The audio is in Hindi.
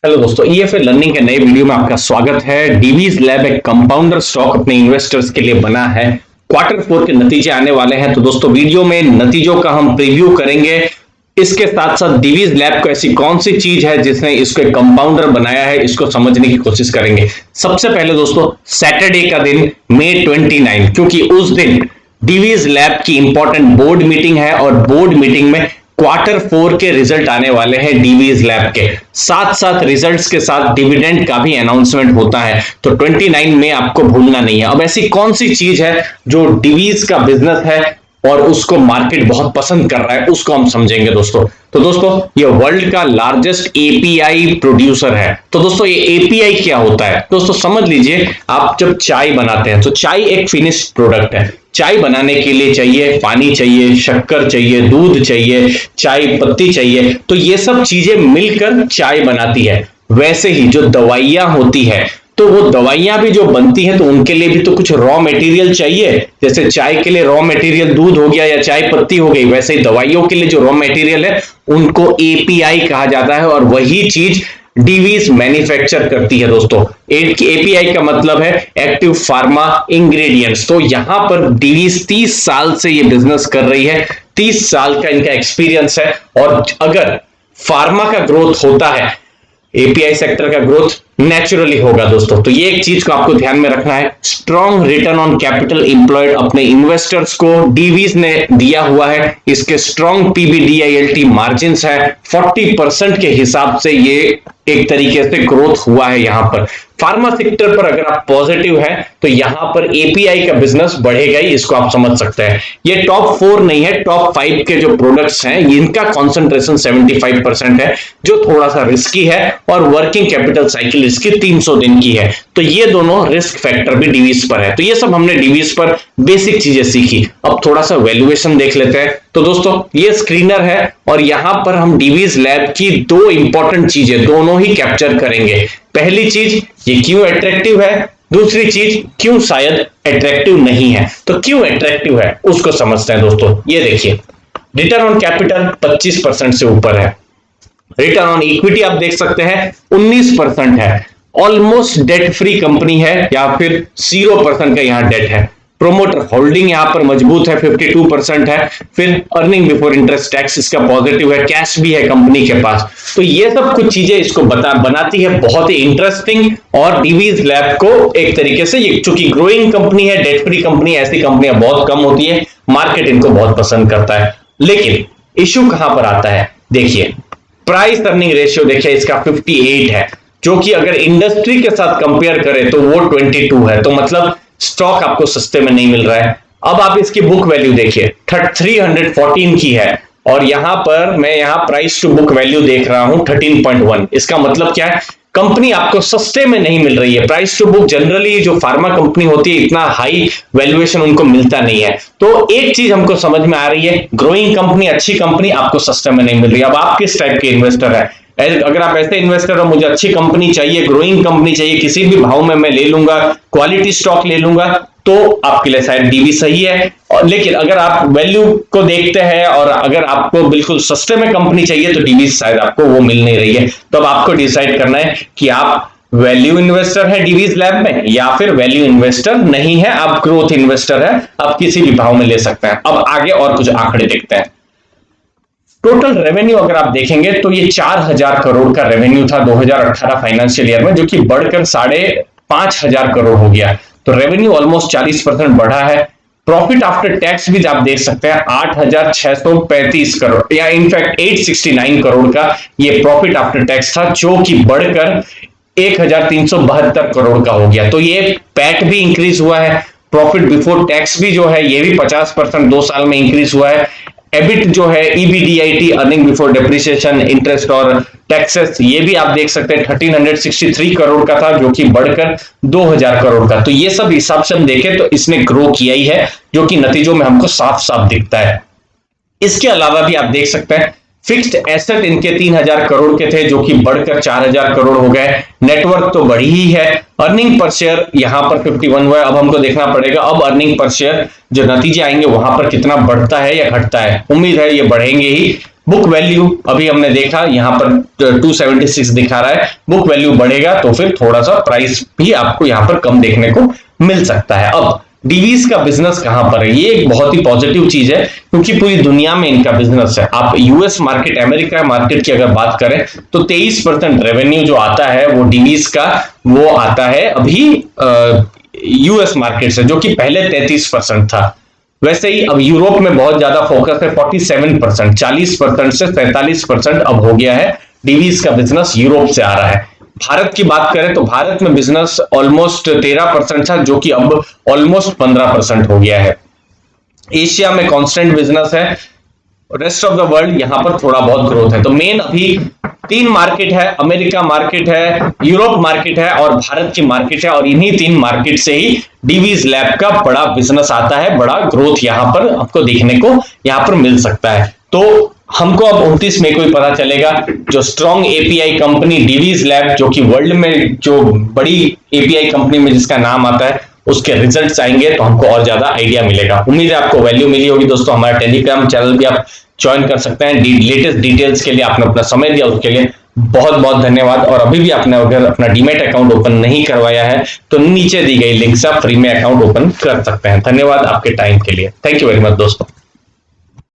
हेलो दोस्तों, ईएफए लर्निंग के नए वीडियो में आपका स्वागत है। डीवीज लैब एक कंपाउंडर स्टॉक अपने इन्वेस्टर्स के लिए बना है। क्वार्टर फोर के नतीजे आने वाले हैं, तो दोस्तों वीडियो में नतीजों का हम प्रीव्यू करेंगे। इसके साथ साथ डीवीज लैब को ऐसी कौन सी चीज है जिसने इसको एक कंपाउंडर बनाया है, इसको समझने की कोशिश करेंगे। सबसे पहले दोस्तों, सैटरडे का दिन मई 29, क्योंकि उस दिन डीवीज लैब की इंपॉर्टेंट बोर्ड मीटिंग है और बोर्ड मीटिंग में क्वार्टर फोर के रिजल्ट आने वाले हैं डीवीज लैब के। साथ साथ रिजल्ट्स के साथ डिविडेंड का भी अनाउंसमेंट होता है, तो 29 में आपको भूलना नहीं है। अब ऐसी कौन सी चीज है जो डीवीज का बिजनेस है और उसको मार्केट बहुत पसंद कर रहा है, उसको हम समझेंगे दोस्तों। तो दोस्तों, ये वर्ल्ड का लार्जेस्ट एपीआई प्रोड्यूसर है। तो दोस्तों, ये एपीआई क्या होता है दोस्तों, समझ लीजिए। आप जब चाय बनाते हैं तो चाय एक फिनिश्ड प्रोडक्ट है। चाय बनाने के लिए चाहिए पानी, चाहिए शक्कर, चाहिए दूध, चाहिए चाय पत्ती चाहिए, तो ये सब चीजें मिलकर चाय बनाती है। वैसे ही जो दवाइयां होती है, तो वो दवाइयां भी जो बनती हैं तो उनके लिए भी तो कुछ रॉ मटेरियल चाहिए। जैसे चाय के लिए रॉ मटेरियल दूध हो गया या चाय पत्ती हो गई, वैसे ही दवाइयों के लिए जो रॉ मटेरियल है उनको एपीआई कहा जाता है, और वही चीज डीवीज मैन्युफैक्चर करती है दोस्तों। एपीआई का मतलब है एक्टिव फार्मा इंग्रेडिएंट्स। तो यहां पर डीवीज 30 साल से ये बिजनेस कर रही है, 30 साल का इनका एक्सपीरियंस है। और अगर फार्मा का ग्रोथ होता है, एपीआई सेक्टर का ग्रोथ नेचुरली होगा दोस्तों। तो ये एक चीज को आपको ध्यान में रखना है। Strong return on capital employed अपने इन्वेस्टर्स को डीवीज ने दिया हुआ है। इसके स्ट्रॉन्ग पीबीडीआईएलटी मार्जिन है 40% के हिसाब से। ये एक तरीके से ग्रोथ हुआ है यहां पर। फार्मा सेक्टर पर अगर आप पॉजिटिव है तो यहां पर एपीआई का बिजनेस बढ़ेगा ही, इसको आप समझ सकते हैं। ये टॉप 4 नहीं है, टॉप 5 के जो प्रोडक्ट्स हैं इनका कॉन्सेंट्रेशन 75% है, जो थोड़ा सा रिस्की है, और वर्किंग कैपिटल साइकिल इसकी 300 दिन की है। तो ये दोनों रिस्क फैक्टर भी डीवीज पर है। तो ये सब हमने डीवीज पर बेसिक चीजें सीखी। अब थोड़ा सा वैल्यूएशन देख लेते हैं। तो दोस्तों, ये स्क्रीनर है और यहां पर हम डीवीज लैब की दो इंपॉर्टेंट चीजें दोनों ही कैप्चर करेंगे। पहली चीज, ये क्यों अट्रैक्टिव है। दूसरी चीज, क्यों शायद अट्रैक्टिव नहीं है। तो क्यों अट्रैक्टिव है उसको समझते हैं दोस्तों। ये देखिए, रिटर्न ऑन कैपिटल 25% से ऊपर है। रिटर्न ऑन इक्विटी आप देख सकते हैं 19% है। ऑलमोस्ट डेट फ्री कंपनी है, या फिर 0% का यहां डेट है। प्रोमोटर होल्डिंग यहां पर मजबूत है, 52% है। फिर अर्निंग बिफोर इंटरेस्ट टैक्स इसका पॉजिटिव है, कैश भी है कंपनी के पास। तो ये सब कुछ चीजें इसको बनाती है बहुत ही इंटरेस्टिंग। और डीवीज लैब को एक तरीके से, ये चूंकि ग्रोइंग कंपनी है, डेट फ्री कंपनी, ऐसी कंपनियां बहुत कम होती है, मार्केट इनको बहुत पसंद करता है। लेकिन इश्यू कहां पर आता है, देखिए प्राइस अर्निंग रेशियो देखिए इसका 58 है, जो कि अगर इंडस्ट्री के साथ कंपेयर करें तो वो 22 है। तो मतलब स्टॉक आपको सस्ते में नहीं मिल रहा है। अब आप इसकी बुक वैल्यू देखिए 314 की है, और यहां पर मैं यहां प्राइस टू बुक वैल्यू देख रहा हूं 13.1। इसका मतलब क्या है, कंपनी आपको सस्ते में नहीं मिल रही है। प्राइस टू बुक जनरली जो फार्मा कंपनी होती है इतना हाई वैल्यूएशन उनको मिलता नहीं है। तो एक चीज हमको समझ में आ रही है, ग्रोइंग कंपनी, अच्छी कंपनी आपको सस्ते में नहीं मिल रही है। अब आप किस टाइप के इन्वेस्टर है, अगर आप ऐसे इन्वेस्टर हो, मुझे अच्छी कंपनी चाहिए, ग्रोइंग कंपनी चाहिए, किसी भी भाव में मैं ले लूंगा, क्वालिटी स्टॉक ले लूंगा, तो आपके लिए शायद डीवी सही है। और लेकिन अगर आप वैल्यू को देखते हैं और अगर आपको बिल्कुल सस्ते में कंपनी चाहिए, तो डीवी शायद आपको वो मिल नहीं रही है। तो अब आपको डिसाइड करना है कि आप वैल्यू इन्वेस्टर है डीवीज लैब में, या फिर वैल्यू इन्वेस्टर नहीं है, आप ग्रोथ इन्वेस्टर है, आप किसी भी भाव में ले सकते हैं। अब आगे और कुछ आंकड़े देखते हैं। टोटल रेवेन्यू अगर आप देखेंगे तो ये 4000 करोड़ का रेवेन्यू था 2018 फाइनेंशियल ईयर में, जो कि बढ़कर 5500 करोड़ हो गया। तो रेवेन्यू ऑलमोस्ट 40% बढ़ा है। प्रॉफिट आफ्टर टैक्स भी आप देख सकते हैं 8635 करोड़, या इनफैक्ट 869 करोड़ का ये प्रॉफिट आफ्टर टैक्स था, जो कि बढ़कर 1372 करोड़ का हो गया। तो ये पैट भी इंक्रीज हुआ है। प्रॉफिट बिफोर टैक्स भी जो है ये भी 50% 2 साल में इंक्रीज हुआ है। एबिट जो है, EBDIT, earning before depreciation, interest और टैक्सेस, ये भी आप देख सकते हैं 1363 करोड़ का था, जो कि बढ़कर 2000 करोड़ का। तो ये सब हिसाब से हम देखें तो इसने ग्रो किया ही है, जो कि नतीजों में हमको साफ साफ दिखता है। इसके अलावा भी आप देख सकते हैं फिक्स्ड एसेट इनके 3000 करोड़ के थे, जो कि बढ़कर 4000 करोड़ हो गए। नेटवर्क तो बढ़ी ही है। अर्निंग पर शेयर यहां पर 51 हुआ है। अब हमको देखना पड़ेगा अब अर्निंग पर शेयर जो नतीजे आएंगे वहां पर कितना बढ़ता है या घटता है। उम्मीद है ये बढ़ेंगे ही। बुक वैल्यू अभी हमने देखा यहां पर 276 दिखा रहा है, बुक वैल्यू बढ़ेगा तो फिर थोड़ा सा प्राइस भी आपको यहां पर कम देखने को मिल सकता है। अब डीवीज का बिजनेस कहां पर है, ये एक बहुत ही पॉजिटिव चीज है क्योंकि पूरी दुनिया में इनका बिजनेस है। आप यूएस मार्केट, अमेरिका मार्केट की अगर बात करें तो 23% रेवेन्यू जो आता है वो डीवीज का वो आता है अभी यूएस मार्केट से, जो कि पहले 33% था। वैसे ही अब यूरोप में बहुत ज्यादा फोकस है, 47%, 40% से 43% अब हो गया है डीवीज का बिजनेस यूरोप से आ रहा है। भारत की बात करें तो भारत में बिजनेस ऑलमोस्ट 13% था, जो कि अब ऑलमोस्ट 15% हो गया है। एशिया में कांस्टेंट बिजनेस है, रेस्ट ऑफ द वर्ल्ड यहां पर थोड़ा बहुत ग्रोथ है। तो मेन अभी 3 मार्केट है, अमेरिका मार्केट है, यूरोप मार्केट है और भारत की मार्केट है, और इन्हीं 3 मार्केट से ही डीवीज लैब का बड़ा बिजनेस आता है, बड़ा ग्रोथ यहां पर आपको देखने को यहां पर मिल सकता है। तो हमको अब 29 मई को ही पता चलेगा जो strong API company Divi's lab, जो कि वर्ल्ड में जो बड़ी एपीआई कंपनी में जिसका नाम आता है, उसके रिजल्ट्स आएंगे तो हमको और ज्यादा आइडिया मिलेगा। उम्मीद है आपको वैल्यू मिली होगी दोस्तों। हमारा टेलीग्राम चैनल भी आप ज्वाइन कर सकते हैं। लेटेस्ट डिटेल्स के लिए आपने अपना समय दिया, उसके लिए बहुत बहुत धन्यवाद। और अभी भी आपने अगर अपना डीमैट अकाउंट ओपन नहीं करवाया है तो नीचे दी गई लिंक से आप फ्री में अकाउंट ओपन कर सकते हैं। धन्यवाद आपके टाइम के लिए। थैंक यू वेरी मच दोस्तों।